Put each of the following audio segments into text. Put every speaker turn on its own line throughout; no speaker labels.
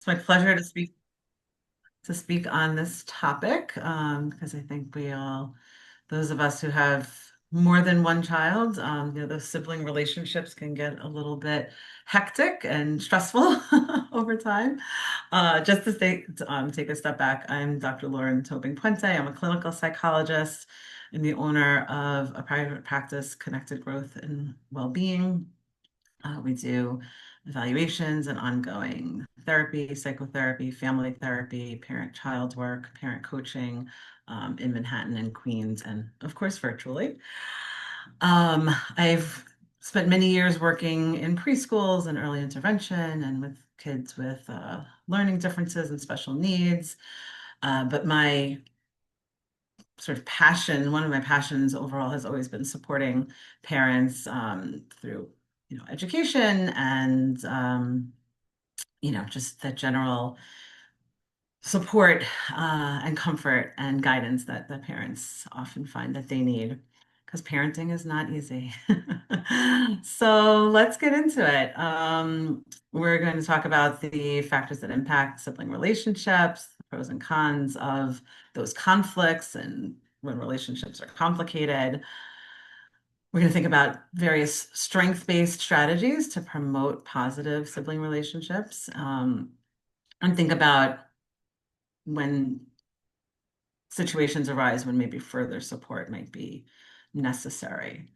my pleasure to speak on this topic because I think those of us who have more than one child, those sibling relationships can get a little bit hectic and stressful over time. Just take a step back, I'm Dr. Lauren Tobin Puente. I'm a clinical psychologist. I'm the owner of a private practice, Connected Growth and Wellbeing. We do evaluations and ongoing therapy, psychotherapy, family therapy, parent-child work, parent coaching in Manhattan and Queens, and of course, virtually. I've spent many years working in preschools and early intervention and with kids with learning differences and special needs. But my sort of passion, one of my passions overall has always been supporting parents through, education and, just the general support and comfort and guidance that the parents often find that they need because parenting is not easy. So let's get into it. We're going to talk about the factors that impact sibling relationships, the pros and cons of those conflicts, and when relationships are complicated. We're going to think about various strength-based strategies to promote positive sibling relationships, and think about when situations arise when maybe further support might be necessary.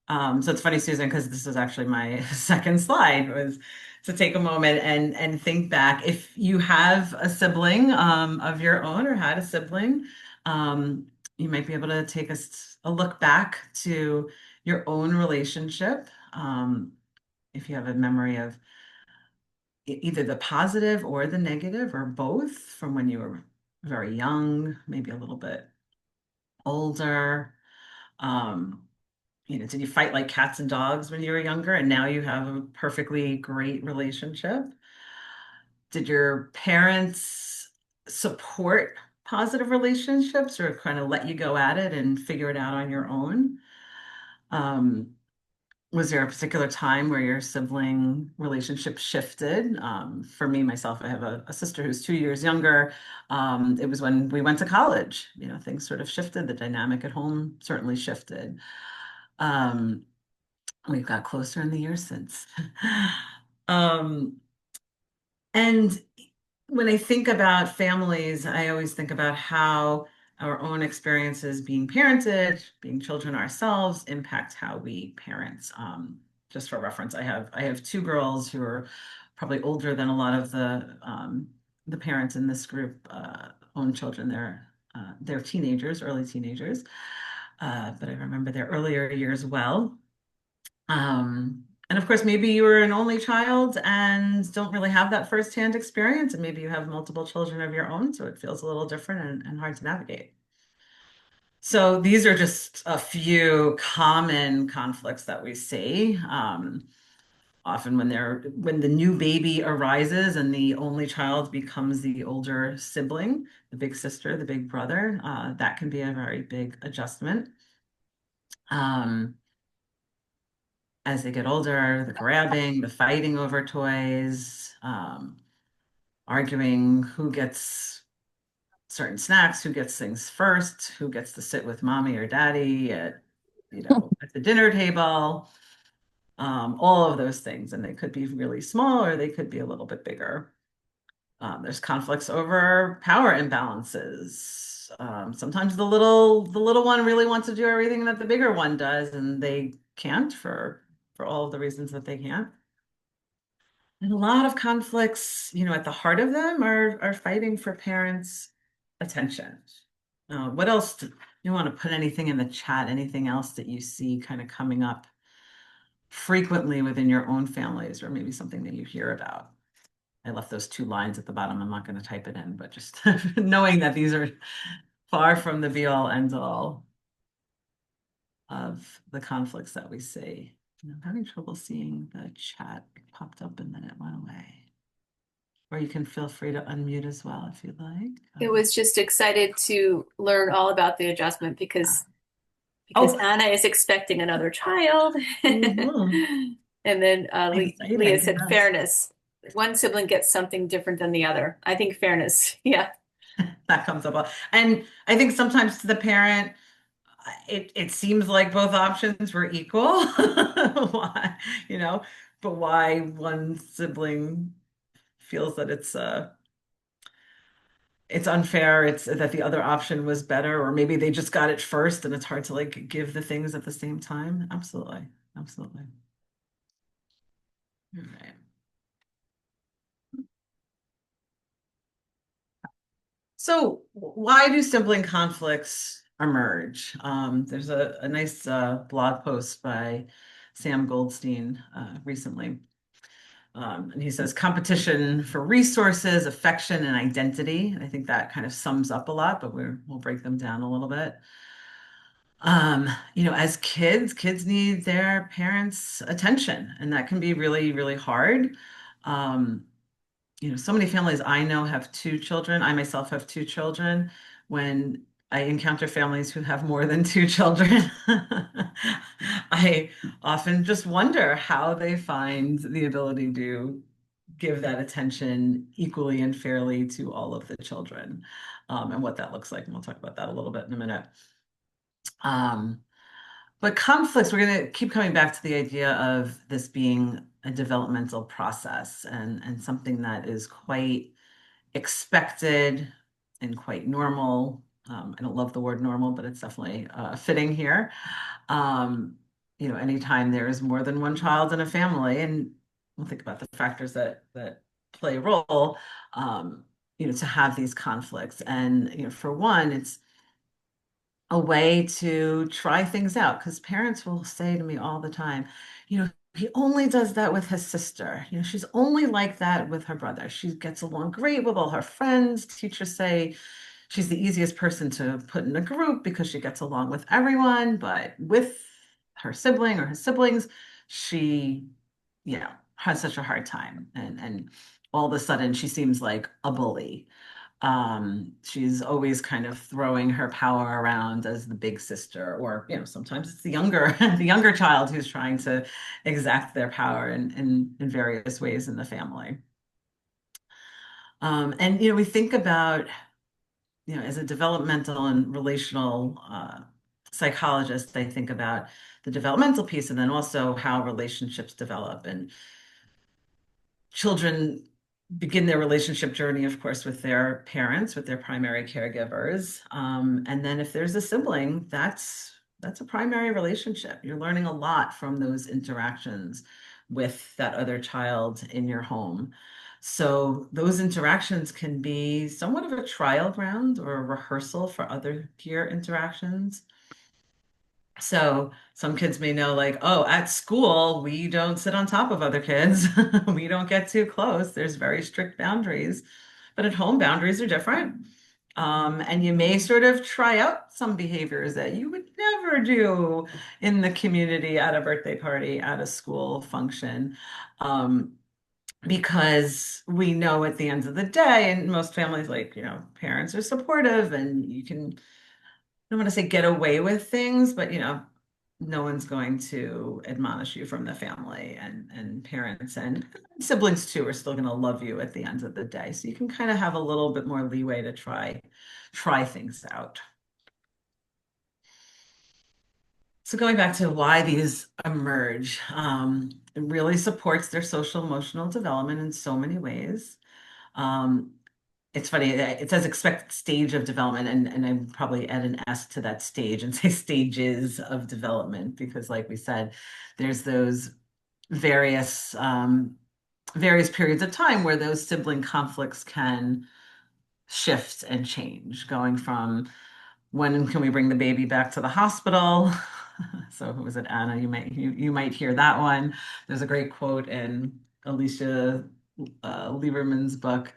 So it's funny, Susan, because this is actually my second slide was to take a moment and think back. If you have a sibling of your own or had a sibling, you might be able to take a look back to your own relationship. If you have a memory of either the positive or the negative or both from when you were very young, maybe a little bit older. Um, did you fight like cats and dogs when you were younger and now you have a perfectly great relationship? Did your parents support positive relationships or kind of let you go at it and figure it out on your own? Um, Was there a particular time where your sibling relationship shifted? For me, myself, I have a sister who's 2 years younger. It was when we went to college, things sort of shifted. The dynamic at home certainly shifted. Um, we've got closer in the years since. Um, and when I think about families, I always think about how our own experiences being parented, being children ourselves, impact how we parent. Just for reference, I have two girls who are probably older than a lot of the parents in this group own children. They're teenagers, early teenagers, but I remember their earlier years well. And of course, maybe you were an only child and don't really have that firsthand experience, and maybe you have multiple children of your own, so it feels a little different and hard to navigate. So these are just a few common conflicts that we see. Often when the new baby arises and the only child becomes the older sibling, the big sister, the big brother, that can be a very big adjustment. Um, as they get older, the grabbing, the fighting over toys, arguing who gets certain snacks, who gets things first, who gets to sit with mommy or daddy at the dinner table, all of those things. And they could be really small or they could be a little bit bigger. There's conflicts over power imbalances. Sometimes the little one really wants to do everything that the bigger one does, and they can't for all of the reasons that they can't. And a lot of conflicts, at the heart of them are fighting for parents' attention. What else do you want to put anything in the chat? Anything else that you see kind of coming up frequently within your own families, or maybe something that you hear about? I left those two lines at the bottom. I'm not going to type it in, but just knowing that these are far from the be all end all of the conflicts that we see. I'm having trouble seeing the chat. It popped up and then it went away. Or you can feel free to unmute as well if you'd like.
It was just excited to learn all about the adjustment
Uh,
because
oh,
Anna is expecting another child.
mhm.
And then Leah
Exciting.
said
Yes.
fairness. one sibling gets something different than the other. I think fairness. Yeah.
That comes up a lot. And I think sometimes to the parent, it seems like both options were equal. Why, you know, but why one sibling feels that it's unfair, it's that the other option was better, or maybe they just got it first and it's hard to like give the things at the same time. Absolutely. Absolutely. All right. So, why do sibling conflicts emerge? There's a nice blog post by Sam Goldstein recently. And he says competition for resources, affection, and identity. I think that kind of sums up a lot, but we'll break them down a little bit. As kids need their parents' attention, and that can be really, really hard. Um, so many families I know have two children. I myself have two children. When I encounter families who have more than two children, I often just wonder how they find the ability to give that attention equally and fairly to all of the children, and what that looks like. And we'll talk about that a little bit in a minute. Um, but conflicts, we're going to keep coming back to the idea of this being a developmental process and something that is quite expected and quite normal. I don't love the word normal, but it's definitely fitting here. Um, Anytime there is more than one child in a family, and we'll think about the factors that play a role, to have these conflicts. And for one, it's a way to try things out because parents will say to me all the time, he only does that with his sister. She's only like that with her brother. She gets along great with all her friends. Teachers say she's the easiest person to put in a group because she gets along with everyone, but with her sibling or his siblings, she, has such a hard time. And all of a sudden she seems like a bully. She's always kind of throwing her power around as the big sister, or sometimes it's the younger the younger child who's trying to exact their power in various ways in the family. And we think about, as a developmental and relational psychologist, I think about the developmental piece and then also how relationships develop. And children begin their relationship journey, of course, with their parents, with their primary caregivers. And then if there's a sibling, that's a primary relationship. You're learning a lot from those interactions with that other child in your home. So those interactions can be somewhat of a trial ground or a rehearsal for other peer interactions. So some kids may know, like, oh, at school, we don't sit on top of other kids. We don't get too close. There's very strict boundaries. But at home, boundaries are different. And you may sort of try out some behaviors that you would never do in the community, at a birthday party, at a school function. Um, because we know at the end of the day, and most families, like, parents are supportive and you can, don't want to say get away with things, but no one's going to admonish you from the family, and parents and siblings too are still going to love you at the end of the day. So you can kind of have a little bit more leeway to try things out. So going back to why these emerge, it really supports their social emotional development in so many ways. Um, It's funny, it says expected stage of development, and I would probably add an S to that stage and say stages of development, because like we said, there's those various various periods of time where those sibling conflicts can shift and change, going from when can we bring the baby back to the hospital? So who was it, Anna? You might hear that one. There's a great quote in Alicia Lieberman's book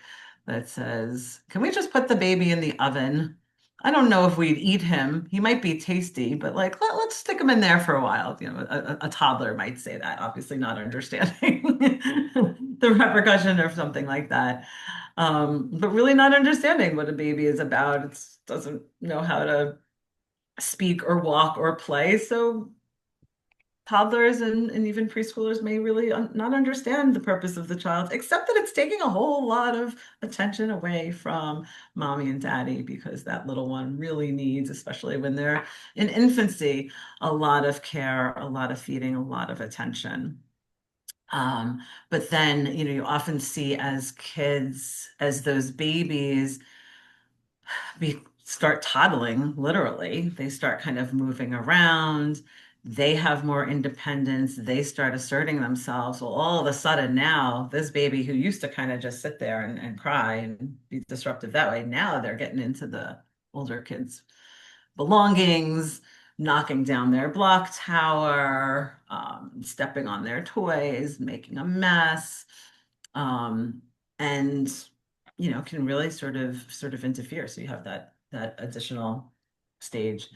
that says, "Can we just put the baby in the oven? I don't know if we'd eat him. He might be tasty, but like let's stick him in there for a while." A toddler might say that, obviously not understanding the repercussion or something like that, but really not understanding what a baby is about. It doesn't know how to speak or walk or play. So toddlers and even preschoolers may really not understand the purpose of the child, except that it's taking a whole lot of attention away from mommy and daddy because that little one really needs, especially when they're in infancy, a lot of care, a lot of feeding, a lot of attention. Um, but then, you often see as kids, as those babies, start toddling, literally. They start kind of moving around. They have more independence. They start asserting themselves. Well, all of a sudden now, this baby who used to kind of just sit there and cry and be disruptive that way, now they're getting into the older kids' belongings, knocking down their block tower, stepping on their toys, making a mess, um, and can really sort of interfere. So you have that additional stage.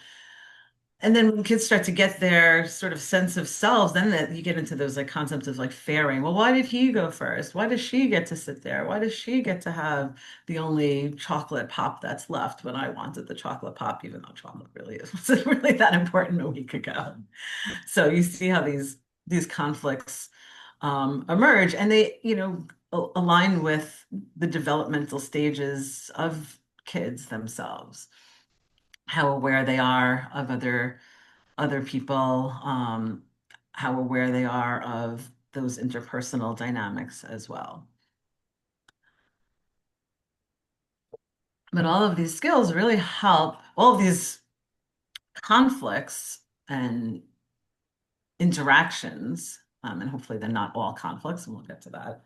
And then when kids start to get their sort of sense of selves, then that you get into those like concepts of like fairing. Well, why did he go first? Why does she get to sit there? Why does she get to have the only chocolate pop that's left when I wanted the chocolate pop, even though chocolate really wasn't really that important a week ago? So you see how these conflicts emerge, and they, align with the developmental stages of kids themselves, how aware they are of other people, how aware they are of those interpersonal dynamics as well. But all of these skills really help, all of these conflicts and interactions, and hopefully they're not all conflicts, and we'll get to that,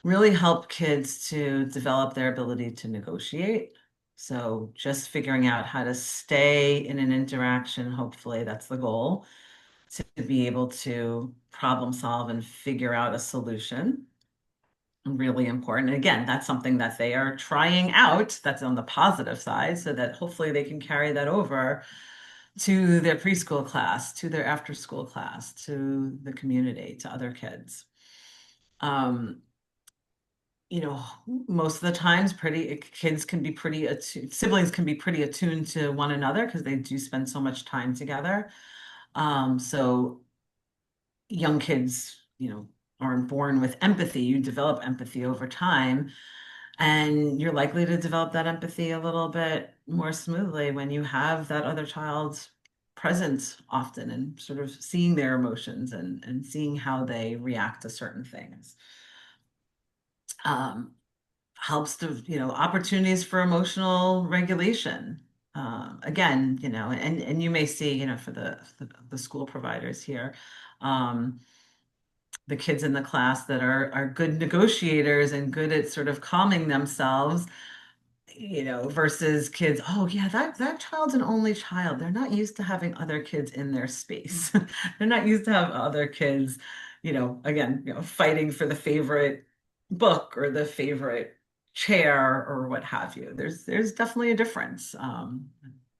really help kids to develop their ability to negotiate. So just figuring out how to stay in an interaction, hopefully that's the goal, to be able to problem solve and figure out a solution. Really important. And again, that's something that they are trying out. That's on the positive side, so that hopefully they can carry that over to their preschool class, to their after school class, to the community, to other kids. Um, most of the times pretty kids can be pretty attuned, siblings can be pretty attuned to one another because they do spend so much time together. So young kids, aren't born with empathy. You develop empathy over time, and you're likely to develop that empathy a little bit more smoothly when you have that other child present often and sort of seeing their emotions and seeing how they react to certain things. Um, Helps to, opportunities for emotional regulation. Again, and you may see, for the school providers here, um, the kids in the class that are good negotiators and good at sort of calming themselves, versus kids, oh yeah, that child's an only child. They're not used to having other kids in their space. They're not used to have other kids, again, fighting for the favorite book or the favorite chair or what have you. There's definitely a difference. I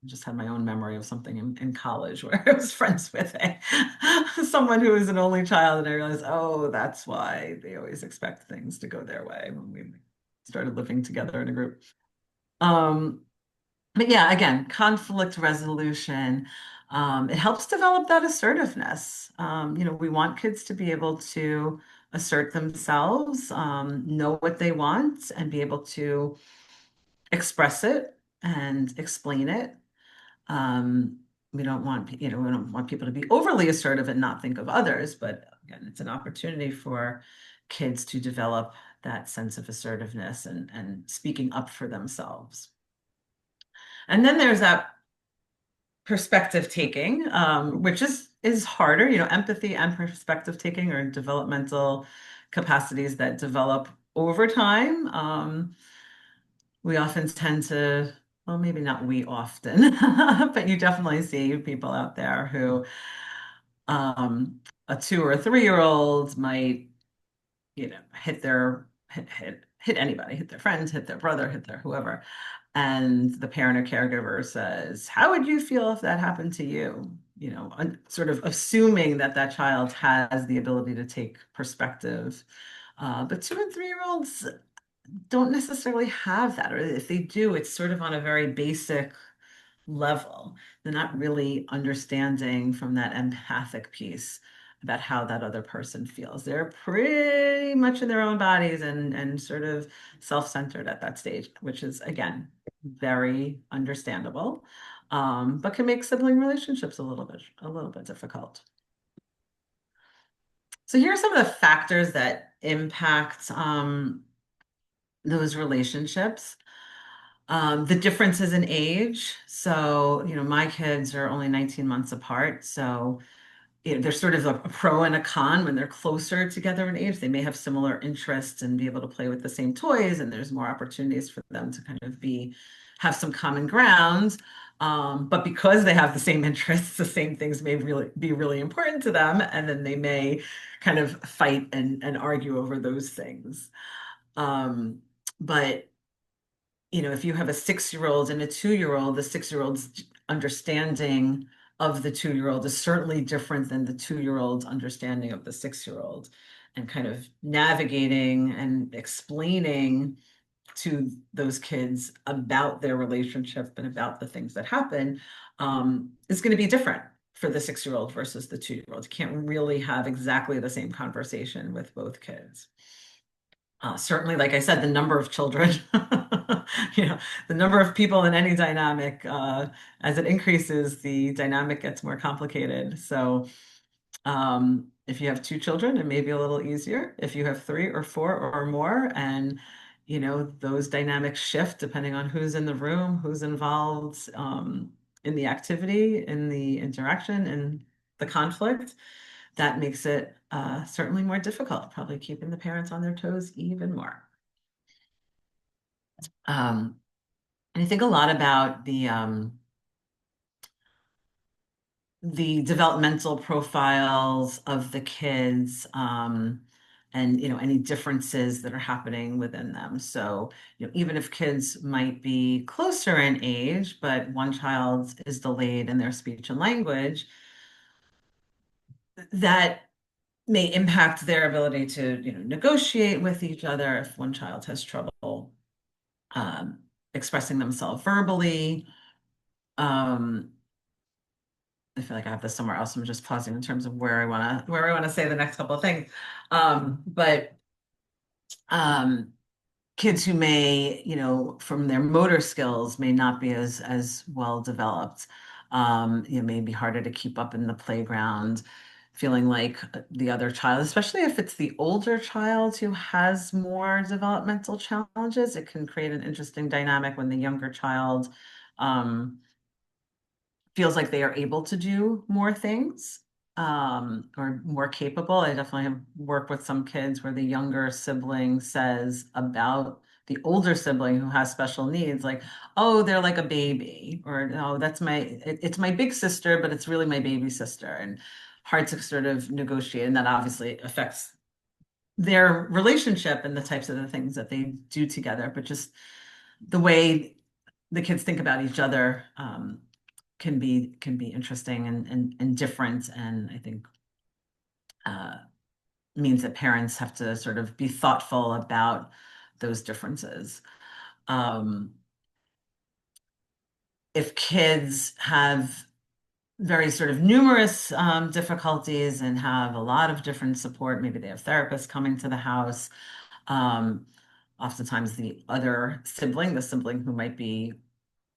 just had my own memory of something in college where I was friends with someone who was an only child, and I realized, oh, that's why they always expect things to go their way when we started living together in a group. Um, but yeah, again, conflict resolution, it helps develop that assertiveness. We want kids to be able to assert themselves, know what they want, and be able to express it and explain it. Um, we don't want people to be overly assertive and not think of others, but again, it's an opportunity for kids to develop that sense of assertiveness and speaking up for themselves. And then there's that perspective taking, which is harder. Empathy and perspective taking are developmental capacities that develop over time. We often tend to, well, maybe not we often, but you definitely see people out there who, a 2 or 3 year old might, hit anybody, hit their friends, hit their brother, hit their whoever. And the parent or caregiver says, how would you feel if that happened to you? Sort of assuming that that child has the ability to take perspective. But 2 and 3 year olds don't necessarily have that, or if they do, it's sort of on a very basic level. They're not really understanding from that empathic piece about how that other person feels. They're pretty much in their own bodies and sort of self-centered at that stage, which is again very understandable, but can make sibling relationships a little bit difficult. So here are some of the factors that impact those relationships. The differences in age. So, my kids are only 19 months apart. So, there's sort of a pro and a con when they're closer together in age. They may have similar interests and be able to play with the same toys, and there's more opportunities for them to kind of have some common ground. But because they have the same interests, the same things may really be really important to them, and then they may kind of fight and argue over those things. Um, but if you have a 6-year-old and a 2-year-old, the 6-year-old's understanding of the 2-year-old is certainly different than the 2-year-old's understanding of the 6-year-old. And kind of navigating and explaining to those kids about their relationship and about the things that happen is going to be different for the 6-year-old versus the 2-year-old. You can't really have exactly the same conversation with both kids. Certainly, like I said, the number of children, you know, the number of people in any dynamic, as it increases, the dynamic gets more complicated. So, if you have 2 children, it may be a little easier. If you have 3 or 4 or more, and those dynamics shift depending on who's in the room, who's involved, in the activity, in the interaction, in the conflict, that makes it certainly more difficult, probably keeping the parents on their toes even more. Um, and I think a lot about the developmental profiles of the kids, and any differences that are happening within them. So even if kids might be closer in age, but one child is delayed in their speech and language, that may impact their ability to negotiate with each other if one child has trouble um, expressing themselves verbally. Um, I feel like I have this somewhere else. I'm just pausing in terms of where I want to say the next couple of things. But um, kids who may, from their motor skills, may not be as well developed. May be harder to keep up in the playground, feeling like the other child, especially if it's the older child who has more developmental challenges. It can create an interesting dynamic when the younger child um, feels like they are able to do more things, or more capable. I definitely have worked with some kids where the younger sibling says about the older sibling who has special needs, like, oh, they're like a baby, or no, it's my big sister, but it's really my baby sister, and hard to sort of negotiate. And that obviously affects their relationship and the types of the things that they do together, but just the way the kids think about each other, can be interesting and different, and I think uh, means that parents have to sort of be thoughtful about those differences. Um, if kids have very sort of numerous difficulties and have a lot of different support, maybe they have therapists coming to the house. Um, Oftentimes, the other sibling, the sibling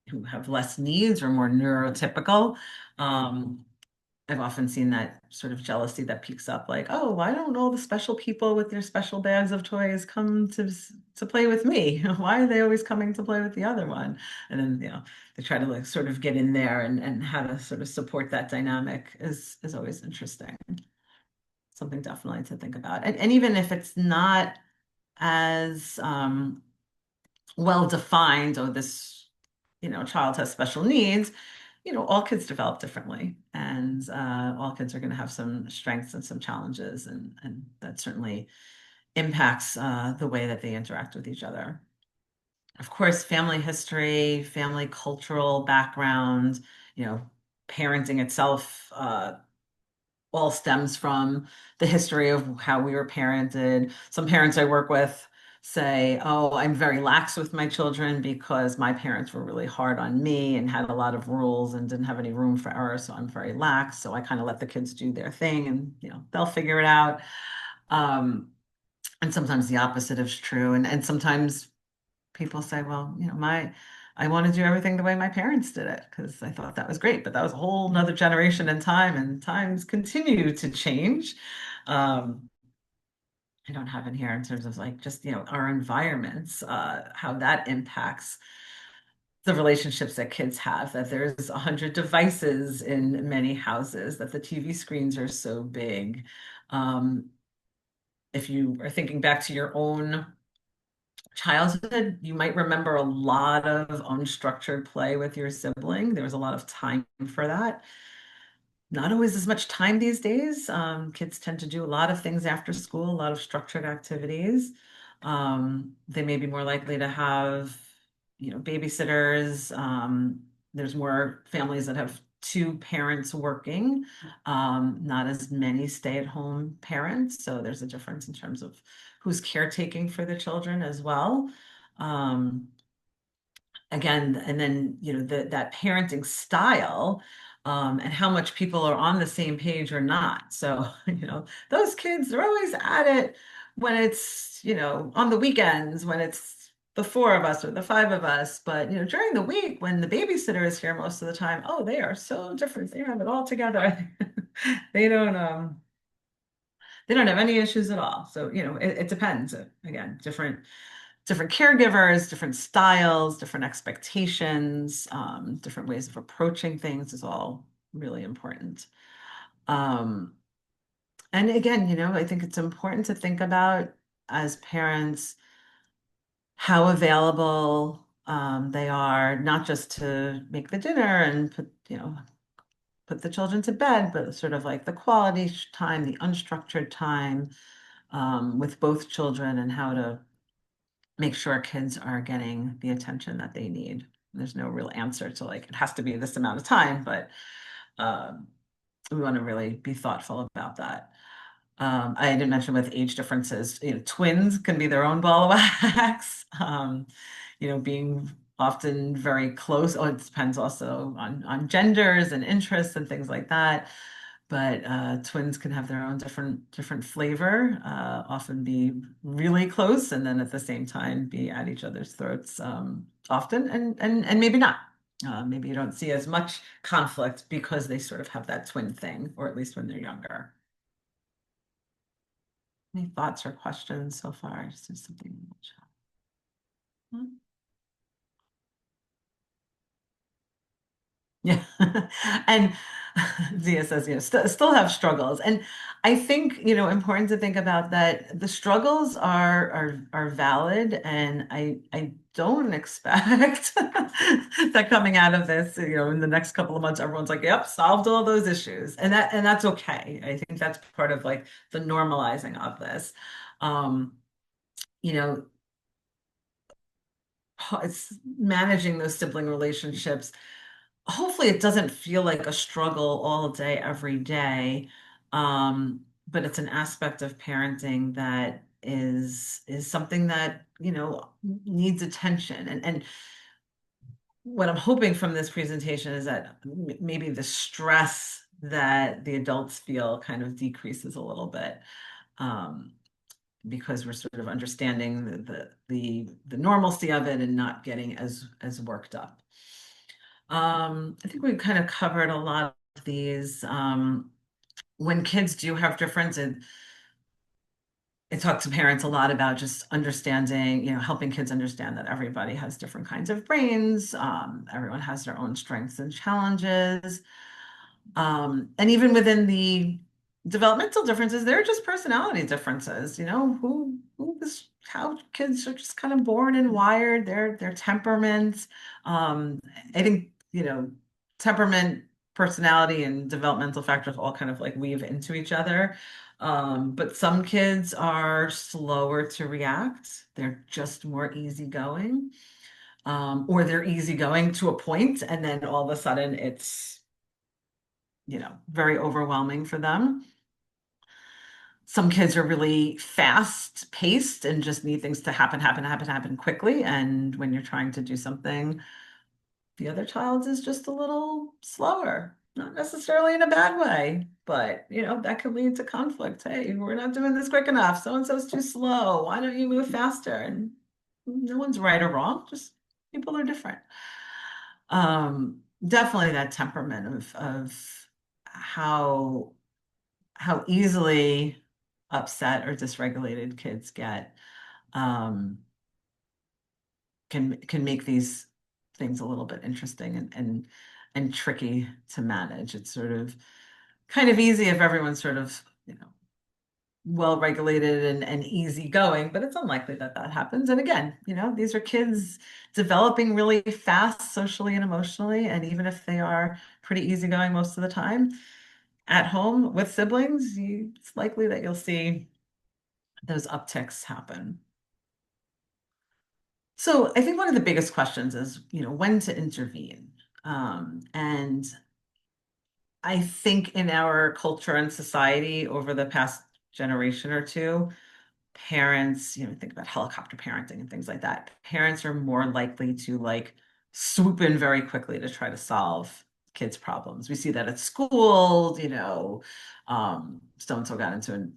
who have less needs or more neurotypical, um, I've often seen that sort of jealousy that peaks up, like, oh, why don't all the special people with their special bags of toys come to play with me? Why are they always coming to play with the other one? And then, they try to like sort of get in there and how to sort of support that dynamic is always interesting. Something definitely to think about. And even if it's not as well defined, oh, this, child has special needs, all kids develop differently, and all kids are going to have some strengths and some challenges, and that certainly impacts the way that they interact with each other. Of course, family history, family cultural background, you know, parenting itself, all stems from the history of how we were parented. Some parents I work with say, oh, I'm very lax with my children because my parents were really hard on me and had a lot of rules and didn't have any room for error. So I'm very lax. So I kind of let the kids do their thing and, they'll figure it out. Um, and sometimes the opposite is true. And sometimes people say, well, I want to do everything the way my parents did it because I thought that was great. But that was a whole nother generation in time, and times continue to change. Um, I don't have in here in terms of like just, our environments, how that impacts the relationships that kids have, that there's 100 devices in many houses, that the TV screens are so big. Um, if you are thinking back to your own childhood, you might remember a lot of unstructured play with your sibling. There was a lot of time for that. Not always as much time these days. Kids tend to do a lot of things after school, a lot of structured activities. They may be more likely to have, babysitters. There's more families that have two parents working, not as many stay-at-home parents. So there's a difference in terms of who's caretaking for the children as well. Um, Again, and then that parenting style, and how much people are on the same page or not. So those kids, they're always at it when it's on the weekends, when it's the four of us or the five of us. But during the week when the babysitter is here most of the time, oh, they are so different. They have it all together. they don't um they don't have any issues at all. So it depends. Again, different caregivers, different styles, different expectations, different ways of approaching things is all really important. Um, and again, I think it's important to think about as parents how available they are, not just to make the dinner and put the children to bed, but sort of like the quality time, the unstructured time with both children, and how to make sure kids are getting the attention that they need. There's no real answer to like it has to be this amount of time, but um, we want to really be thoughtful about that. I didn't mention with age differences, twins can be their own ball of wax. Being often very close. Oh, it depends also on genders and interests and things like that. But twins can have their own different flavor, often be really close, and then at the same time be at each other's throats often, and maybe not. Maybe you don't see as much conflict because they sort of have that twin thing, or at least when they're younger. Any thoughts or questions so far? Just something in the chat. Yeah. And Zia says, still have struggles. And I think, important to think about that the struggles are valid. And I don't expect that coming out of this, in the next couple of months, everyone's like, yep, solved all those issues. And that's okay. I think that's part of like the normalizing of this. Um, you know, it's managing those sibling relationships. Hopefully it doesn't feel like a struggle all day, every day. But it's an aspect of parenting that is something that, needs attention. And what I'm hoping from this presentation is that maybe the stress that the adults feel kind of decreases a little bit. Um, because we're sort of understanding the normalcy of it and not getting as worked up. I think we've kind of covered a lot of these. When kids do have differences, it talks to parents a lot about just understanding, helping kids understand that everybody has different kinds of brains. Everyone has their own strengths and challenges. And even within the developmental differences, they're just personality differences, who is how kids are just kind of born and wired, their temperaments. I think, temperament, personality, and developmental factors all kind of like weave into each other. But some kids are slower to react. They're just more easygoing. Or they're easygoing to a point, and then all of a sudden it's very overwhelming for them. some kids are really fast paced and just need things to happen quickly. And when you're trying to do something, the other child is just a little slower, not necessarily in a bad way, but that could lead to conflict. Hey, we're not doing this quick enough. So and so's too slow. Why don't you move faster? And no one's right or wrong, just people are different. Definitely that temperament of how how easily upset or dysregulated kids get um, can make these things a little bit interesting and tricky to manage. It's sort of kind of easy if everyone's sort of well regulated and easygoing, but it's unlikely that that happens. And again, these are kids developing really fast socially and emotionally, and even if they are pretty easygoing most of the time at home with siblings, it's likely that you'll see those upticks happen. So I think one of the biggest questions is, when to intervene. And I think in our culture and society over the past generation or two, parents, think about helicopter parenting and things like that. Parents are more likely to like swoop in very quickly to try to solve kids' problems. We see that at school, so and so got into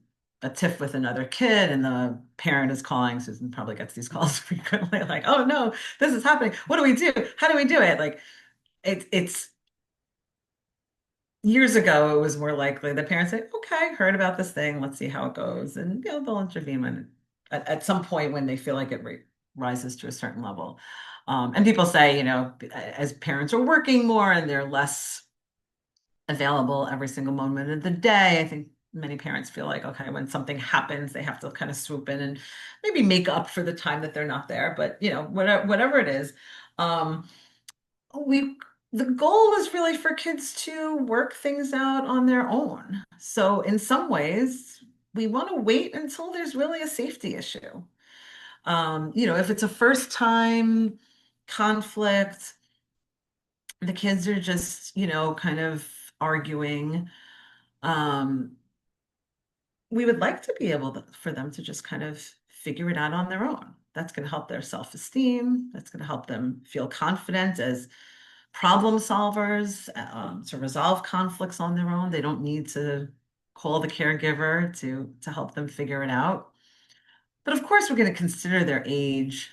a tiff with another kid, and the parent is calling. Susan probably gets these calls frequently, like, "Oh no, this is happening. What do we do? How do we do it?" Like, it's years ago, it was more likely the parents say, okay, heard about this thing, let's see how it goes. And they'll intervene at some point when they feel like it rises to a certain level. And people say, as parents are working more and they're less available every single moment of the day, I think many parents feel like, okay, when something happens, they have to kind of swoop in and maybe make up for the time that they're not there. But, whatever it is, um, we the goal is really for kids to work things out on their own. So in some ways, we want to wait until there's really a safety issue. If it's a first time conflict, the kids are just, kind of arguing. Um, we would like to be able for them to just kind of figure it out on their own. That's going to help their self-esteem. That's going to help them feel confident as problem solvers to resolve conflicts on their own. They don't need to call the caregiver to help them figure it out. But of course, we're going to consider their age,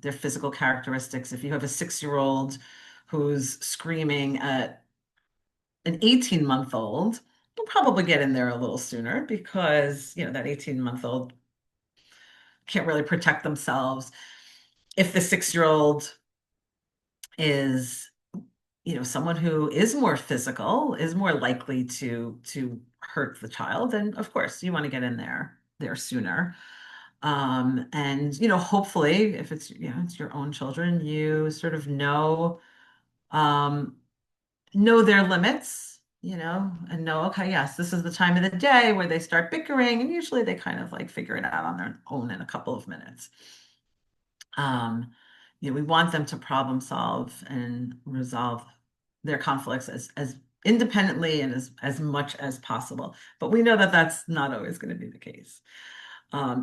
their physical characteristics. If you have a 6-year-old who's screaming at an 18-month-old, we'll probably get in there a little sooner because, that 18-month-old can't really protect themselves. If the 6-year-old is someone who is more physical is more likely to hurt the child, then of course you want to get in there sooner. And hopefully if it's your own children, you sort of um, know their limits, and know, okay, yes, this is the time of the day where they start bickering, and usually they kind of like figure it out on their own in a couple of minutes. Um, we want them to problem solve and resolve their conflicts as independently and as much as possible. But we know that that's not always going to be the case.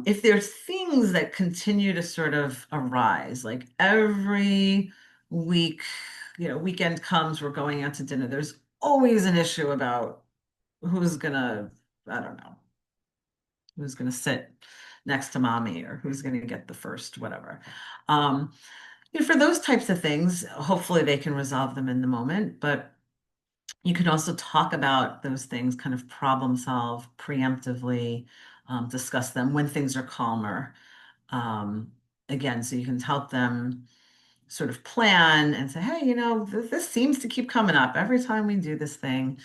If there's things that continue to sort of arise, like every week, weekend comes, we're going out to dinner, there's always an issue about who's gonna, I don't know, who's gonna sit next to mommy or who's gonna get the first, whatever. Um, for those types of things, hopefully they can resolve them in the moment, but you can also talk about those things, kind of problem solve preemptively, discuss them when things are calmer. Um, Again, so you can help them sort of plan and say, hey, this seems to keep coming up every time we do this thing.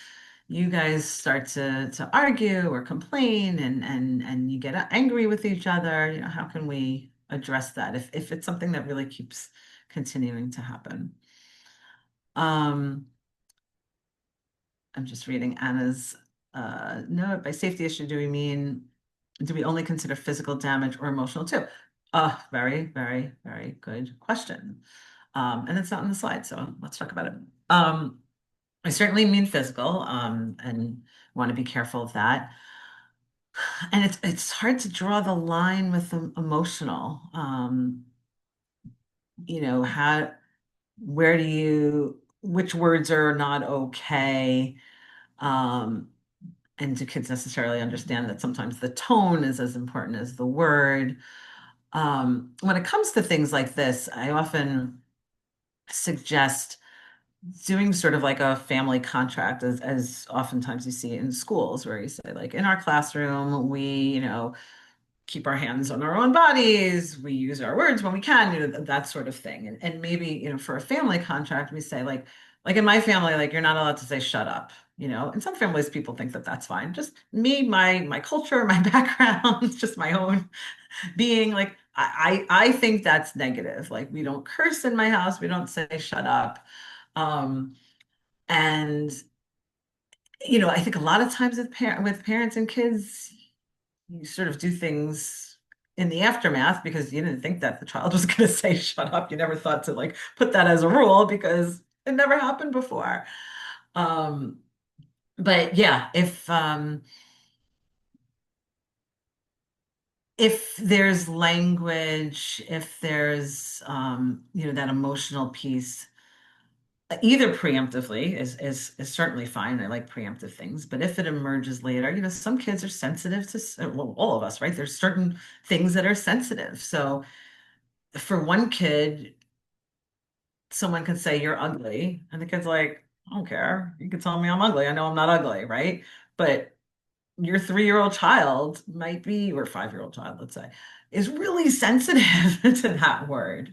You guys start to argue or complain and you get angry with each other. How can we address that if it's something that really keeps continuing to happen? Um, I'm just reading Anna's note. By safety issue, do we only consider physical damage or emotional too? Very, very, very good question. And it's not on the slide, so let's talk about it. I certainly mean physical, and want to be careful of that. And it's hard to draw the line with the emotional. How where do you which words are not okay? Um, and do kids necessarily understand that sometimes the tone is as important as the word? When it comes to things like this, I often suggest doing sort of like a family contract, as oftentimes you see in schools, where you say, like, in our classroom, we, keep our hands on our own bodies, we use our words when we can, that sort of thing. And maybe, for a family contract, we say, like in my family, like, you're not allowed to say shut up. In some families, people think that that's fine. Just me, my culture, my background, just my own being, like, I think that's negative. Like, we don't curse in my house, we don't say shut up. And I think a lot of times with parents and kids, you sort of do things in the aftermath because you didn't think that the child was going to say shut up. You never thought to, like, put that as a rule because it never happened before. Um, but yeah, if there's language, if there's that emotional piece, either preemptively is certainly fine. I like preemptive things, but if it emerges later, some kids are sensitive to, well, all of us, right? There's certain things that are sensitive. So for one kid, someone could say you're ugly, and the kid's like, I don't care. You can tell me I'm ugly. I know I'm not ugly, right? But your 3-year-old child might be, or 5-year-old child, let's say, is really sensitive to that word.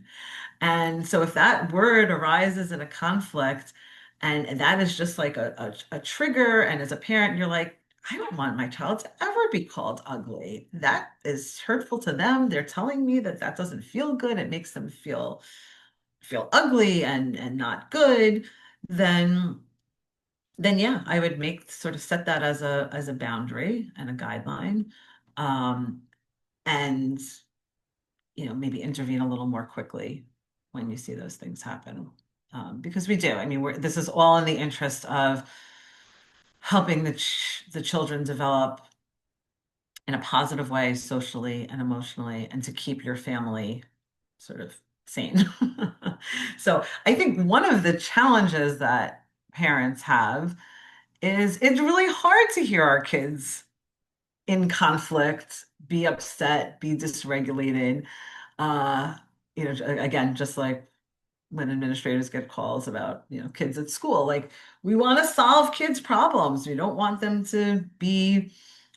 And so if that word arises in a conflict, and that is just like a trigger, and as a parent, you're like, I don't want my child to ever be called ugly. That is hurtful to them. They're telling me that that doesn't feel good. It makes them feel ugly and not good. Then yeah, I would make sort of set that as a boundary and a guideline. Um, and maybe intervene a little more quickly when you see those things happen. Because we do. I mean, this is all in the interest of helping the children develop in a positive way, socially and emotionally, and to keep your family sort of sane. So I think one of the challenges that parents have is it's really hard to hear our kids in conflict, be upset, be dysregulated. Uh, again, just like when administrators get calls about, kids at school, like, we want to solve kids' problems. We don't want them to be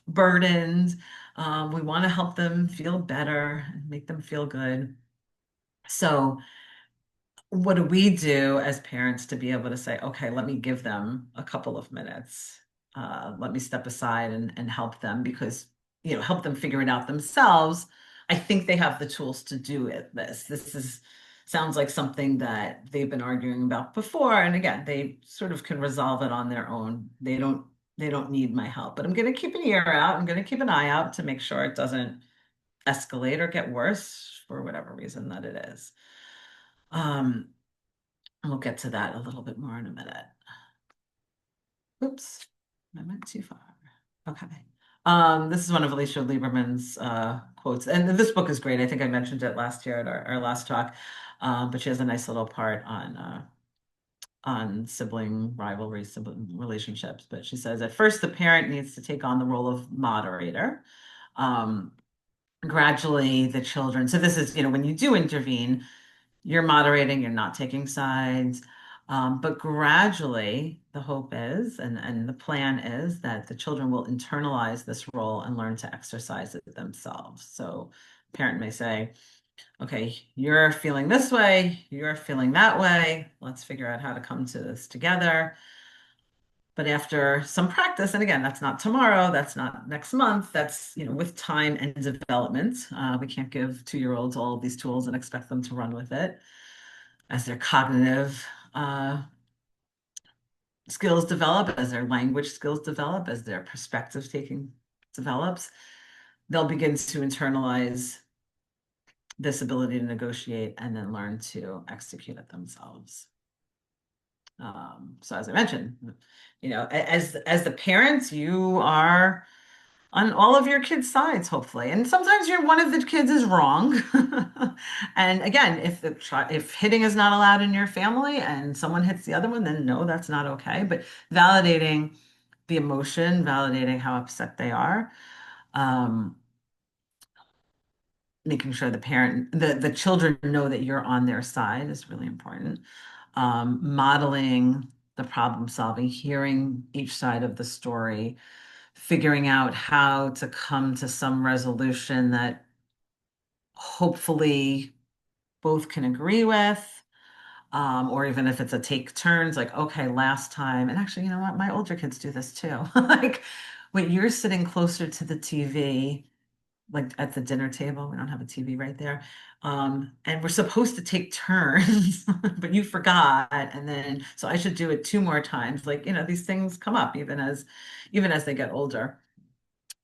burdened. We want to help them feel better and make them feel good. So what do we do as parents to be able to say, okay, let me give them a couple of minutes. Let me step aside and help them, because, help them figure it out themselves. I think they have the tools to do it. This sounds like something that they've been arguing about before. And again, they sort of can resolve it on their own. They don't need my help, but I'm going to keep an ear out. I'm going to keep an eye out to make sure it doesn't escalate or get worse for whatever reason that it is. Um, We'll get to that a little bit more in a minute. Oops, I went too far. Okay. This is one of Alicia Lieberman's quotes, and this book is great. I think I mentioned it last year at our last talk, but she has a nice little part on sibling rivalry, sibling relationships. But she says, at first, the parent needs to take on the role of moderator. Um, Gradually, the children. So this is, when you do intervene, you're moderating, you're not taking sides. But gradually, the hope is, and the plan is, that the children will internalize this role and learn to exercise it themselves. So, parent may say, okay, you're feeling this way, you're feeling that way. Let's figure out how to come to this together. But after some practice, and again, that's not tomorrow, that's not next month, that's, with time and development. We can't give 2-year-olds all of these tools and expect them to run with it. As their cognitive skills develop, as their language skills develop, as their perspective taking develops, they'll begin to internalize this ability to negotiate and then learn to execute it themselves. So as I mentioned, as the parents, you are on all of your kids' sides, hopefully. And sometimes you're one of the kids is wrong. And again, if hitting is not allowed in your family and someone hits the other one, then no, that's not okay. But validating the emotion, validating how upset they are, um, making sure the children know that you're on their side is really important. Modeling the problem solving, hearing each side of the story, figuring out how to come to some resolution that hopefully both can agree with. Or even if it's a take turns, like, okay, last time, and actually, you know what? My older kids do this too. Like, wait, you're sitting closer to the TV, like at the dinner table. We don't have a TV right there. And we're supposed to take turns, but you forgot. And then, so I should do it two more times. Like, these things come up even as they get older.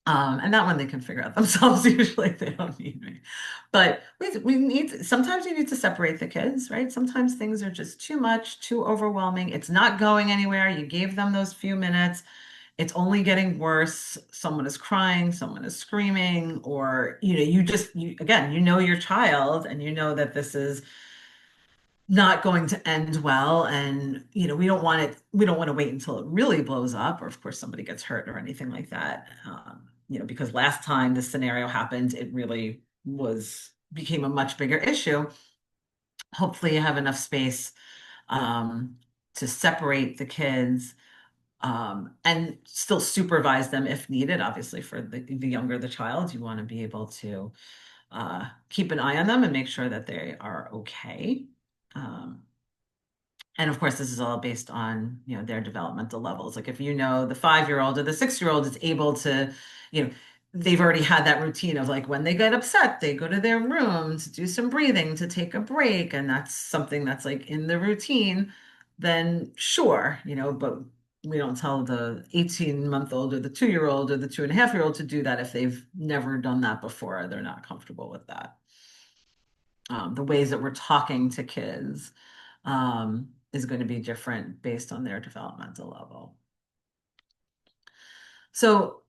And that one they can figure out themselves. Usually they don't need me. But sometimes you need to separate the kids, right? Sometimes things are just too much, too overwhelming. It's not going anywhere. You gave them those few minutes. It's only getting worse. Someone is crying, someone is screaming, or, again, your child and you know that this is not going to end well. And, we don't want to wait until it really blows up, or of course somebody gets hurt or anything like that. Because last time this scenario happened, it really became a much bigger issue. Hopefully you have enough space um, to separate the kids and still supervise them if needed. Obviously, for the younger the child, you want to be able to keep an eye on them and make sure that they are okay. Um, and of course, this is all based on, their developmental levels. Like if the 5-year-old or the 6-year-old is able to, you know, they've already had that routine of like when they get upset, they go to their room to do some breathing, to take a break, and that's something that's like in the routine, then sure, but we don't tell the 18-month-old or the 2-year-old or the 2.5-year-old to do that if they've never done that before. They're not comfortable with that. The ways that we're talking to kids is going to be different based on their developmental level. So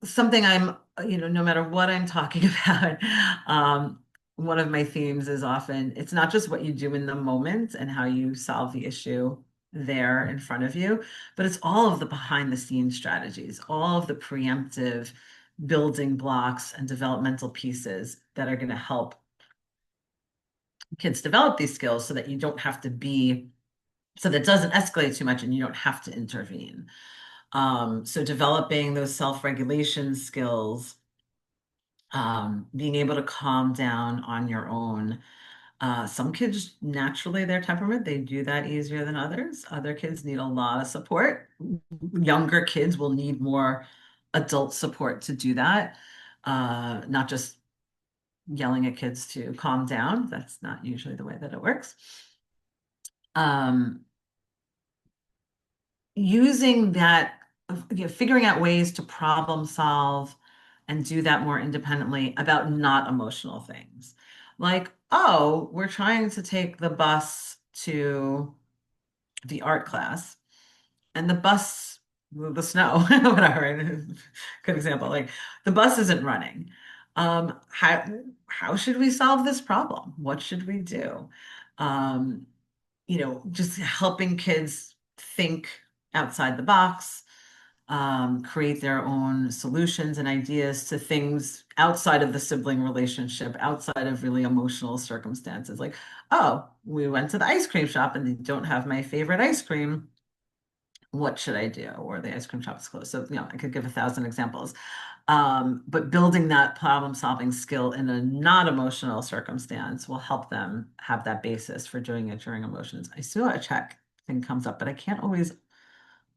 something no matter what I'm talking about, one of my themes is often it's not just what you do in the moment and how you solve the issue there in front of you, but it's all of the behind the scenes strategies, all of the preemptive building blocks and developmental pieces that are going to help kids develop these skills so that you don't have to be so that doesn't escalate too much and you don't have to intervene. So developing those self-regulation skills, being able to calm down on your own. Some kids naturally their temperament, they do that easier than others. Other kids need a lot of support. Younger kids will need more adult support to do that. Not just yelling at kids to calm down. That's not usually the way that it works. Um, Using that, figuring out ways to problem solve and do that more independently about not emotional things. Like, oh, we're trying to take the bus to the art class and the snow, whatever, good example, like the bus isn't running. How should we solve this problem? What should we do? Um, just helping kids think outside the box, create their own solutions and ideas to things outside of the sibling relationship, outside of really emotional circumstances. Like, oh, we went to the ice cream shop and they don't have my favorite ice cream. What should I do? Or the ice cream shop is closed. So, I could give 1,000 examples. But building that problem solving skill in a not emotional circumstance will help them have that basis for doing it during emotions. I saw a check thing comes up, but I can't always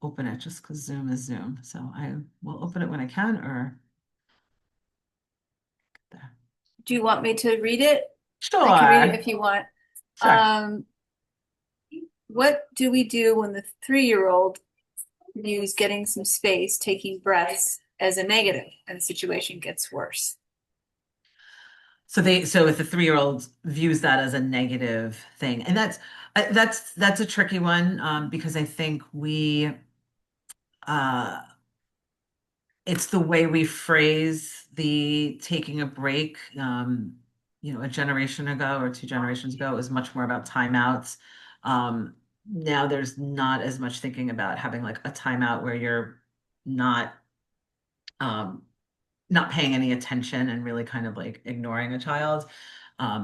open it just because Zoom is Zoom. So I will open it when I can or there.
Do you want me to read it? I can read it
Sure,
if you want.
sure.
Um, what do we do when the 3-year-old views getting some space, taking breaths as a negative, and the situation gets worse?
So if the 3-year-old views that as a negative thing, and that's a tricky one because I think we uh it's the way we phrase the taking a break. A generation ago or two generations ago, it was much more about timeouts. Now there's not as much thinking about having like a timeout where you're not um, not paying any attention and really kind of like ignoring a child.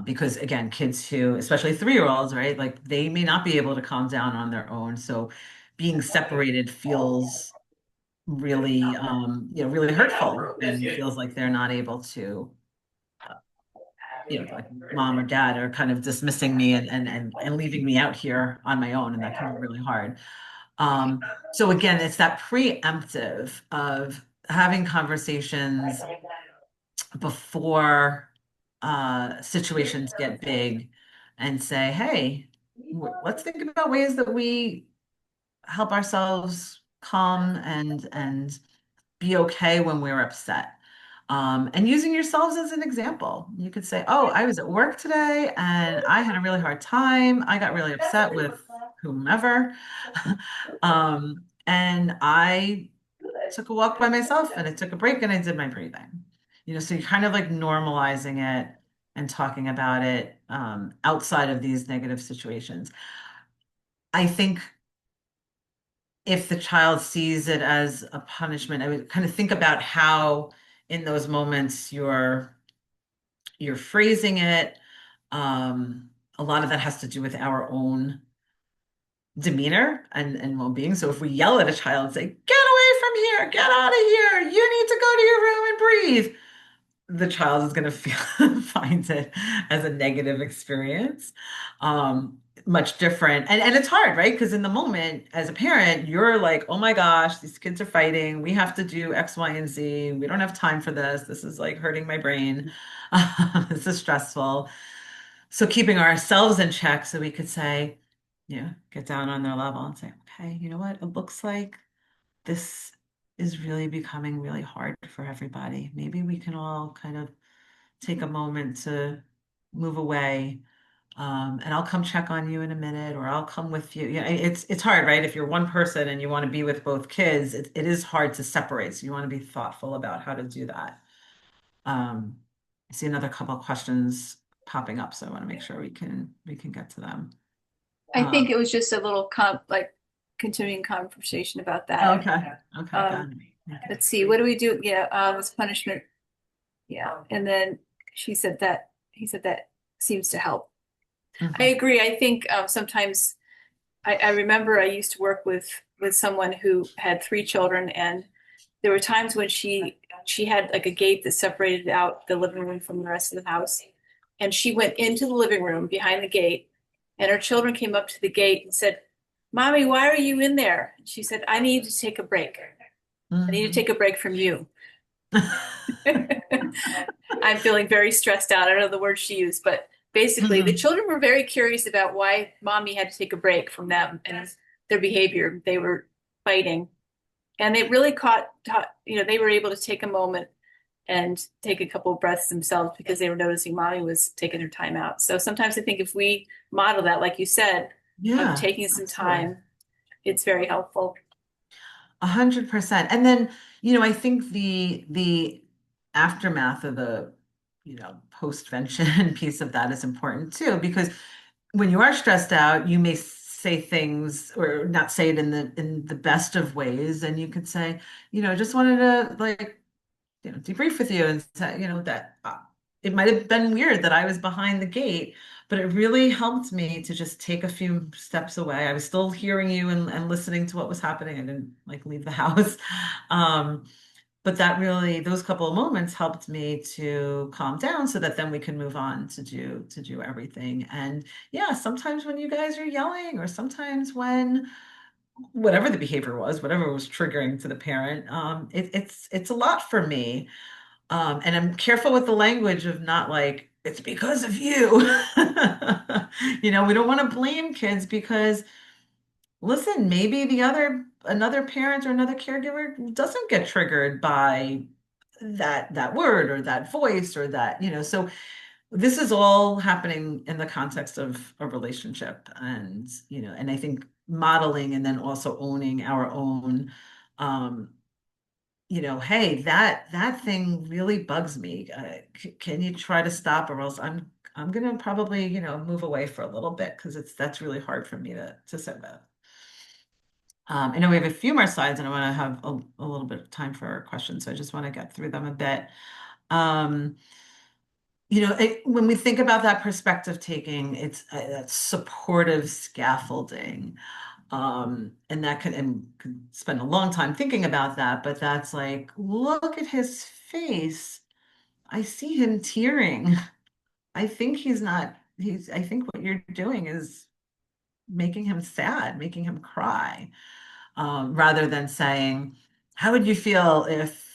Because again, kids who, especially 3-year-olds, right, like they may not be able to calm down on their own. So being separated feels really, really hurtful and feels like they're not able to, like mom or dad are kind of dismissing me and leaving me out here on my own, and that can be really hard. So again, it's that preemptive of having conversations before situations get big and say, hey, let's think about ways that we help ourselves calm and be okay when we're upset. And using yourselves as an example. You could say, oh, I was at work today and I had a really hard time. I got really upset with whomever. And I took a walk by myself and I took a break and I did my breathing. So you're kind of like normalizing it and talking about it outside of these negative situations. I think if the child sees it as a punishment, I would kind of think about how in those moments you're phrasing it. A lot of that has to do with our own demeanor and well-being. So if we yell at a child and say, "Get away from here, get out of here, you need to go to your room and breathe," the child is going to feel find it as a negative experience. Much different. And it's hard, right? Because in the moment, as a parent, you're like, oh my gosh, these kids are fighting. We have to do X, Y, and Z. We don't have time for this. This is like hurting my brain. This is stressful. So keeping ourselves in check so we could say, get down on their level and say, okay, you know what? It looks like this is really becoming really hard for everybody. Maybe we can all kind of take a moment to move away. And I'll come check on you in a minute, or I'll come with you. It's hard, right? If you're one person and you want to be with both kids, it is hard to separate. So you want to be thoughtful about how to do that. Um, I see another couple of questions popping up, so I want to make sure we can get to them.
I think
Um,
it was just a little like continuing conversation about that.
okay, okay, got
Um,
it. Thank you.
let's see, what do we do? Yeah, this punishment. Yeah. And then he said that seems to help. I
Mhm.
agree. I think sometimes I remember I used to work with someone who had 3 children, and there were times when she had like a gate that separated out the living room from the rest of the house. And she went into the living room behind the gate, and her children came up to the gate and said, "Mommy, why are you in there?" And she said, "I need to take a break. I need to
Mhm.
take a break from you." I'm feeling very stressed out. I don't know the word she used, but basically, the
Mhm.
children were very curious about why mommy had to take a break from them and their behavior. They were fighting, and they really they were able to take a moment and take a couple of breaths themselves because they were noticing mommy was taking her time out. So sometimes I think if we model that, like you said, of
Yeah,
taking some
absolutely.
time, it's very helpful.
100%. And then, I think the aftermath of the, postvention piece of that is important too, because when you are stressed out, you may say things or not say it in the best of ways, and you could say, just wanted to like debrief with you and say, that it might have been weird that I was behind the gate, but it really helped me to just take a few steps away. I was still hearing you and listening to what was happening. I didn't like leave the house. Um, but that really, those couple of moments helped me to calm down so that then we can move on to do everything. And yeah, sometimes when you guys are yelling, or sometimes when whatever the behavior was, whatever was triggering to the parent, it's a lot for me. And I'm careful with the language of not like, it's because of you. We don't want to blame kids because, listen, maybe another parent or another caregiver doesn't get triggered by that word or that voice or that, so this is all happening in the context of a relationship. And I think modeling and then also owning our own, um, hey, that thing really bugs me. Can you try to stop, or else I'm gonna probably, move away for a little bit because that's really hard for me to sit with. I know we have a few more slides, and I want to have a little bit of time for questions, so I just want to get through them a bit. Um, when we think about that perspective taking, it's that supportive scaffolding. And that could spend a long time thinking about that, but that's like, look at his face. I see him tearing. I think I think what you're doing is making him sad, making him cry, rather than saying, how would you feel if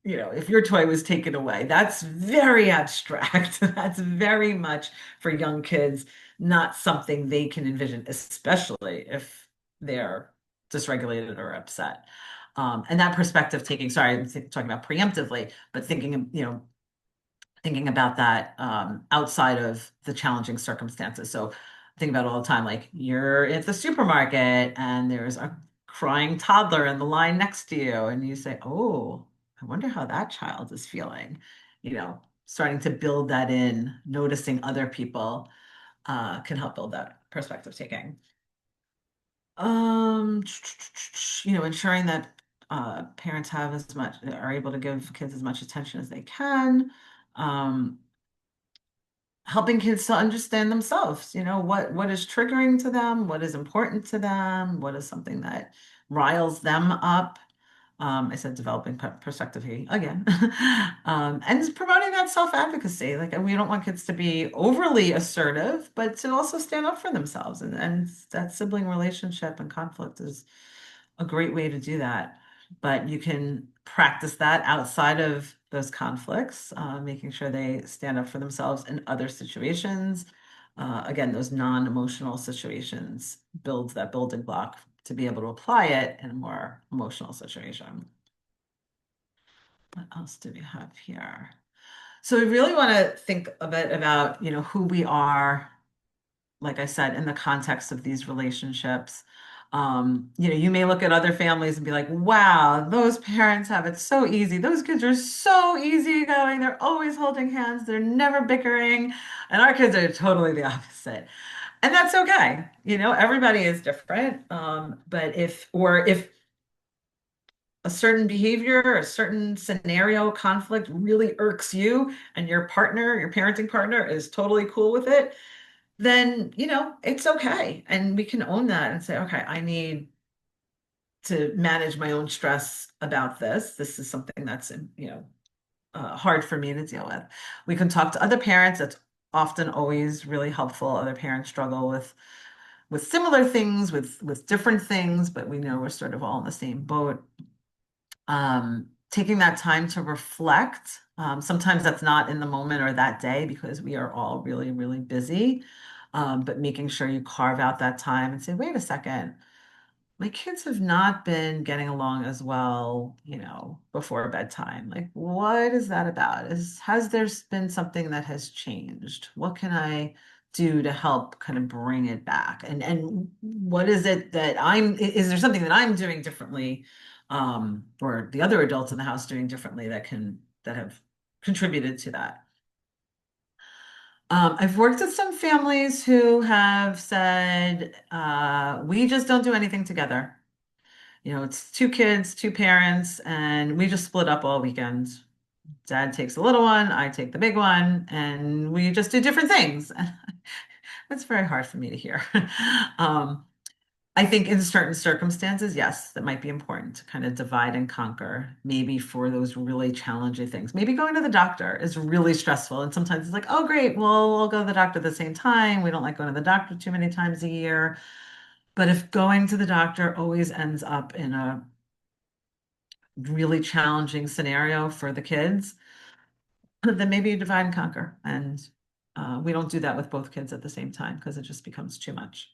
if your toy was taken away? That's very abstract. That's very much for young kids, not something they can envision, especially if they're dysregulated or upset. And that perspective taking, sorry, talking about preemptively, but thinking about that outside of the challenging circumstances. So I think about it all the time, like you're at the supermarket and there's a crying toddler in the line next to you, and you say, "Oh, I wonder how that child is feeling." Starting to build that in, noticing other people can help build that perspective taking. Um, Ensuring that parents have as much are able to give kids as much attention as they can. Um, Helping kids to understand themselves, what is triggering to them, what is important to them, what is something that riles them up. I said developing perspective here again. And just promoting that self-advocacy. Like we don't want kids to be overly assertive, but to also stand up for themselves. And that sibling relationship and conflict is a great way to do that. But you can practice that outside of those conflicts, making sure they stand up for themselves in other situations. Again, those non-emotional situations builds that building block to be able to apply it in a more emotional situation. What else do we have here? So we really want to think a bit about, who we are, like I said, in the context of these relationships. You may look at other families and be like, wow, those parents have it so easy. Those kids are so easygoing. They're always holding hands. They're never bickering. And our kids are totally the opposite. And that's okay. Everybody is different. But if a certain behavior, a certain scenario, conflict really irks you and your partner, your parenting partner is totally cool with it, then, it's okay. And we can own that and say, okay, I need to manage my own stress about this. This is something that's, hard for me to deal with. We can talk to other parents. That's often always really helpful. Other parents struggle with similar things, with different things, but we know we're sort of all in the same boat. Taking that time to reflect. Sometimes that's not in the moment or that day because we are all really, really busy. But making sure you carve out that time and say, wait a second, my kids have not been getting along as well, before bedtime. Like, what is that about? Has there been something that has changed? What can I do to help kind of bring it back? And what is it that is there something that I'm doing differently, or the other adults in the house doing differently that have contributed to that? I've worked with some families who have said, we just don't do anything together. It's two kids, two parents, and we just split up all weekends. Dad takes the little one, I take the big one, and we just do different things. That's very hard for me to hear. Um, I think in certain circumstances, yes, that might be important to kind of divide and conquer, maybe for those really challenging things. Maybe going to the doctor is really stressful. And sometimes it's like, oh, great, well, we'll go to the doctor at the same time. We don't like going to the doctor too many times a year. But if going to the doctor always ends up in a really challenging scenario for the kids, then maybe you divide and conquer. And we don't do that with both kids at the same time because it just becomes too much.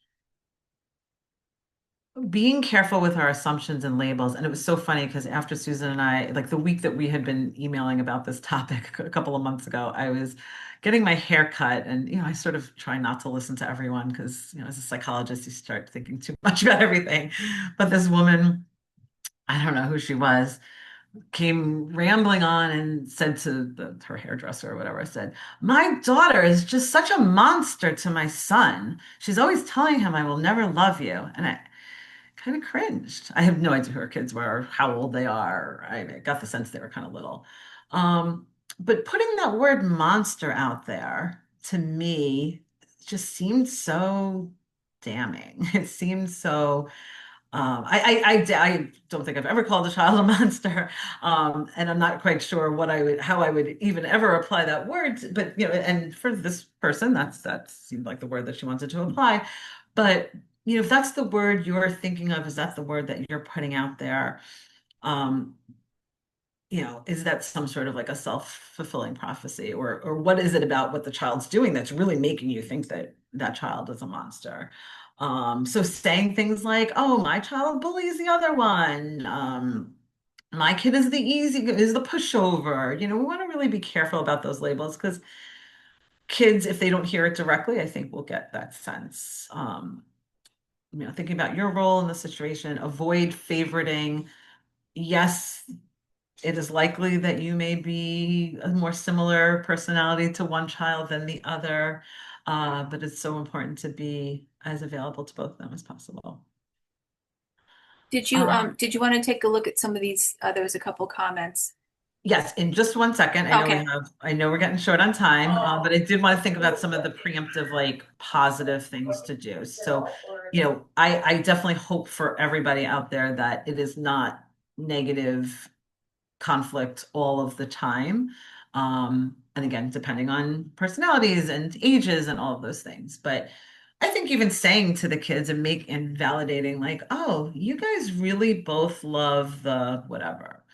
Being careful with our assumptions and labels. And it was so funny because after Susan and I, like the week that we had been emailing about this topic a couple of months ago, I was getting my hair cut. And, I sort of try not to listen to everyone because, as a psychologist, you start thinking too much about everything. But this woman I don't know who she was, came rambling on and said to her hairdresser or whatever, I said, "My daughter is just such a monster to my son. She's always telling him I will never love you." And I kind of cringed. I have no idea who her kids were or how old they are. I got the sense they were kind of little. Um, but putting that word monster out there to me just seemed so damning. It seemed so I don't think I've ever called a child a monster, and I'm not quite sure how I would even ever apply that word. But and for this person, that seemed like the word that she wanted to apply. But if that's the word you're thinking of, is that the word that you're putting out there? Um, is that some sort of like a self-fulfilling prophecy, or what is it about what the child's doing that's really making you think that that child is a monster? So saying things like, "Oh, my child bullies the other one. My kid is the pushover." We want to really be careful about those labels because kids, if they don't hear it directly, I think will get that sense. Thinking about your role in the situation, avoid favoriting. Yes, it is likely that you may be a more similar personality to one child than the other, but it's so important to be as available to both of them as possible. Uh,
Did you want to take a look at some of these? There was a couple comments.
yes, in just one second,
Okay.
I know we're getting short on time, but I did want to think about some of the preemptive, like positive things to do. So, I definitely hope for everybody out there that it is not negative conflict all of the time. And again, depending on personalities and ages and all of those things. But I think even saying to the kids and validating, like, "Oh, you guys really both love the whatever,"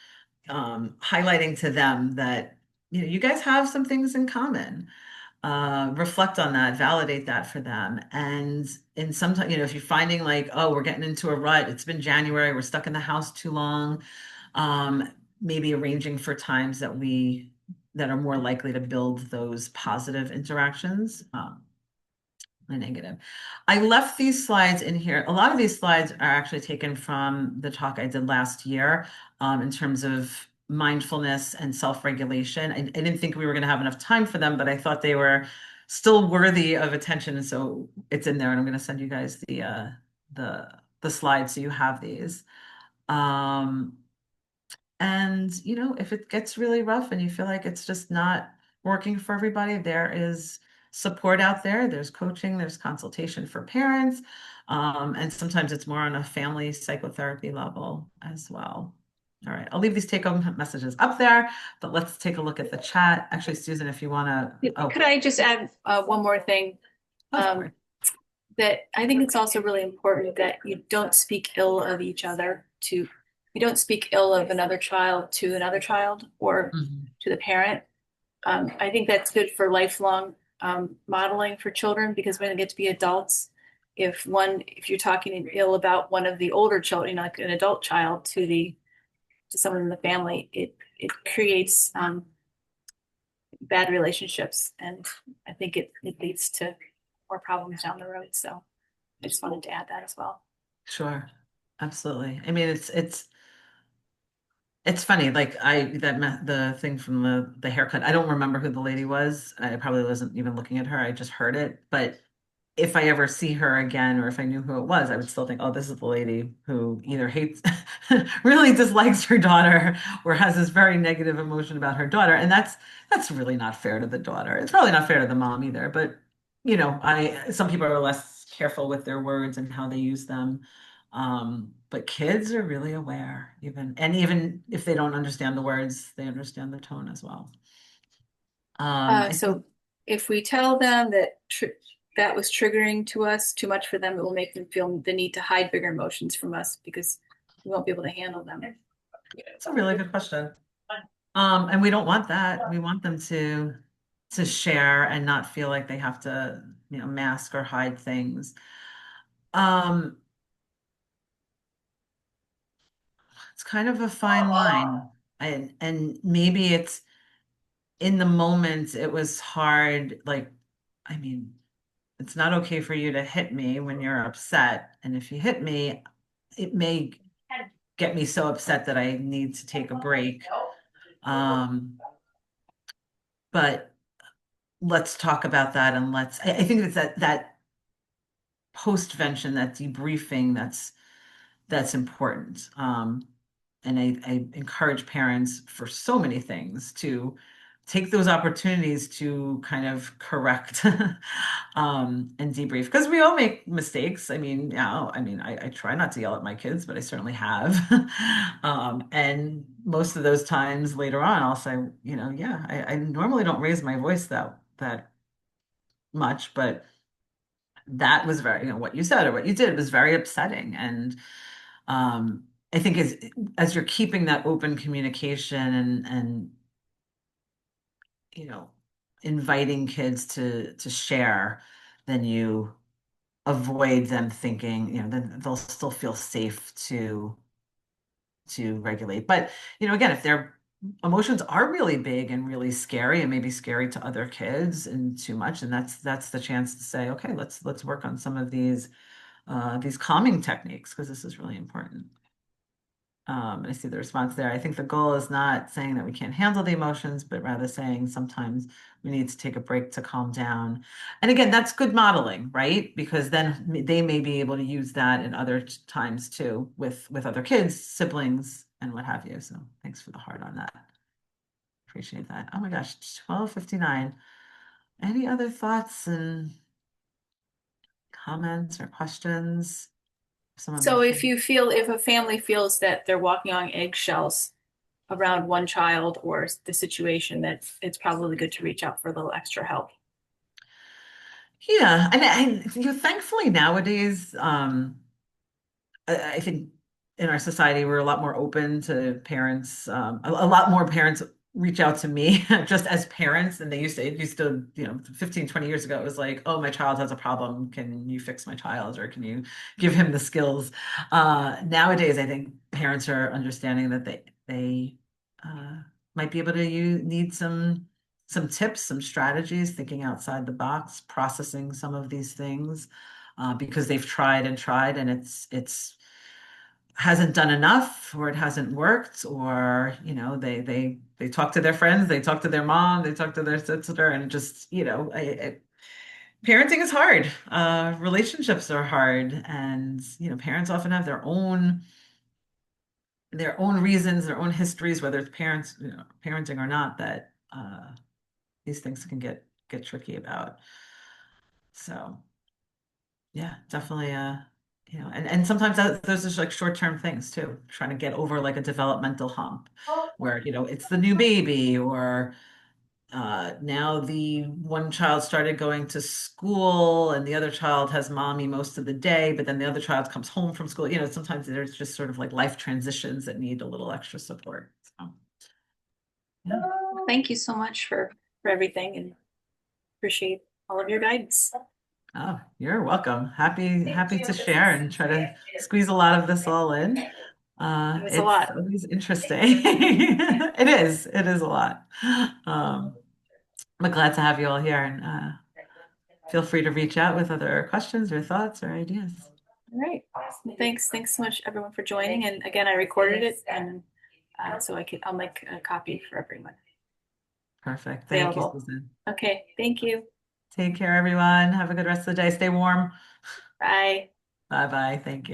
highlighting to them that, you guys have some things in common. Reflect on that, validate that for them. And in sometimes, if you're finding like, "Oh, we're getting into a rut, it's been January, we're stuck in the house too long," um, maybe arranging for times that are more likely to build those positive interactions, the negative. I left these slides in here. A lot of these slides are actually taken from the talk I did last year, in terms of mindfulness and self-regulation. I didn't think we were going to have enough time for them, but I thought they were still worthy of attention, and so it's in there. And I'm going to send you guys the slides so you have these. Um, and, if it gets really rough and you feel like it's just not working for everybody, there is support out there. There's coaching, there's consultation for parents. And sometimes it's more on a family psychotherapy level as well. All right, I'll leave these take-home messages up there, but let's take a look at the chat. Actually, Susan, if you want to, oh,
Could I just add one more thing?
of course.
Um, that I think it's also really important that you don't speak ill of each other you don't speak ill of another child to another child or
Mhm.
to the parent. I think that's good for lifelong modeling for children because when they get to be adults, if you're talking ill about one of the older children, like an adult child to someone in the family, it creates bad relationships, and I think it leads to more problems down the road. So I just wanted to add that as well.
Sure, absolutely. I mean, it's funny, like the thing from the haircut. I don't remember who the lady was. I probably wasn't even looking at her. I just heard it. But if I ever see her again, or if I knew who it was, I would still think, "Oh, this is the lady who either hates, really dislikes her daughter, or has this very negative emotion about her daughter." And that's really not fair to the daughter. It's probably not fair to the mom either. But I some people are less careful with their words and how they use them. But kids are really aware, even if they don't understand the words, they understand the tone as well. I
So
think
if we tell them that was triggering to us too much for them, it will make them feel the need to hide bigger emotions from us because we won't be able to handle them.
it's a really good question. And we don't want that. We want them to share and not feel like they have to, mask or hide things. Um, it's kind of a fine line. And maybe it's in the moment it was hard, like, I mean, it's not okay for you to hit me when you're upset. And if you hit me, it may get me so upset that I need to take a break. Um, but let's talk about that, and I think it's that postvention, that debriefing, that's important. And I encourage parents for so many things to take those opportunities to kind of correct and debrief, because we all make mistakes. I mean, yeah, I mean, I try not to yell at my kids, but I certainly have. And most of those times later on, I'll say, yeah, I normally don't raise my voice that much, but that was very, what you said or what you did was very upsetting. And I think as you're keeping that open communication and you know, inviting kids to share, then you avoid them thinking, then they'll still feel safe to regulate. But, again, if their emotions are really big and really scary and maybe scary to other kids and too much, and that's the chance to say, okay, let's work on some of these calming techniques, because this is really important. I see the response there. I think the goal is not saying that we can't handle the emotions, but rather saying sometimes we need to take a break to calm down. And again, that's good modeling, right? Because then they may be able to use that in other times too, with other kids, siblings, and what have you. So thanks for the heart on that. Appreciate that. Oh my gosh, 12:59. Any other thoughts and comments or questions? Some of my
So
favorite.
if a family feels that they're walking on eggshells around one child or the situation, that it's probably good to reach out for a little extra help.
Yeah, and thankfully nowadays, I think in our society, we're a lot more open to parents. A lot more parents reach out to me just as parents than they used to. It used to, 15, 20 years ago, it was like, oh, my child has a problem. Can you fix my child, or can you give him the skills? Nowadays, I think parents are understanding that they might be able to need some tips, some strategies, thinking outside the box, processing some of these things, because they've tried and tried, and it's hasn't done enough, or it hasn't worked, or they talk to their friends, they talk to their mom, they talk to their sister, and just parenting is hard. Relationships are hard, and parents often have their own reasons, their own histories, whether it's parents parenting or not, that these things can get tricky about. So yeah, definitely. And sometimes those are like short-term things too, trying to get over like a developmental hump where, it's the new baby, or now the one child started going to school and the other child has mommy most of the day, but then the other child comes home from school. Sometimes there's just sort of like life transitions that need a little extra support. So, yeah.
Thank you so much for everything, and appreciate all of your guidance.
Oh, you're welcome. Happy to share and try to squeeze a lot of this all in.
It was a
It's
lot.
always interesting. It is a lot. I'm glad to have you all here, and feel free to reach out with other questions or thoughts or ideas.
All right. Thanks so much everyone for joining. And again, I recorded it, and so I'll make a copy for everyone
Perfect. Thank you,
available.
Susan.
Okay, thank you.
Take care, everyone. Have a good rest of the day. Stay warm.
Bye.
Bye bye. Thank you.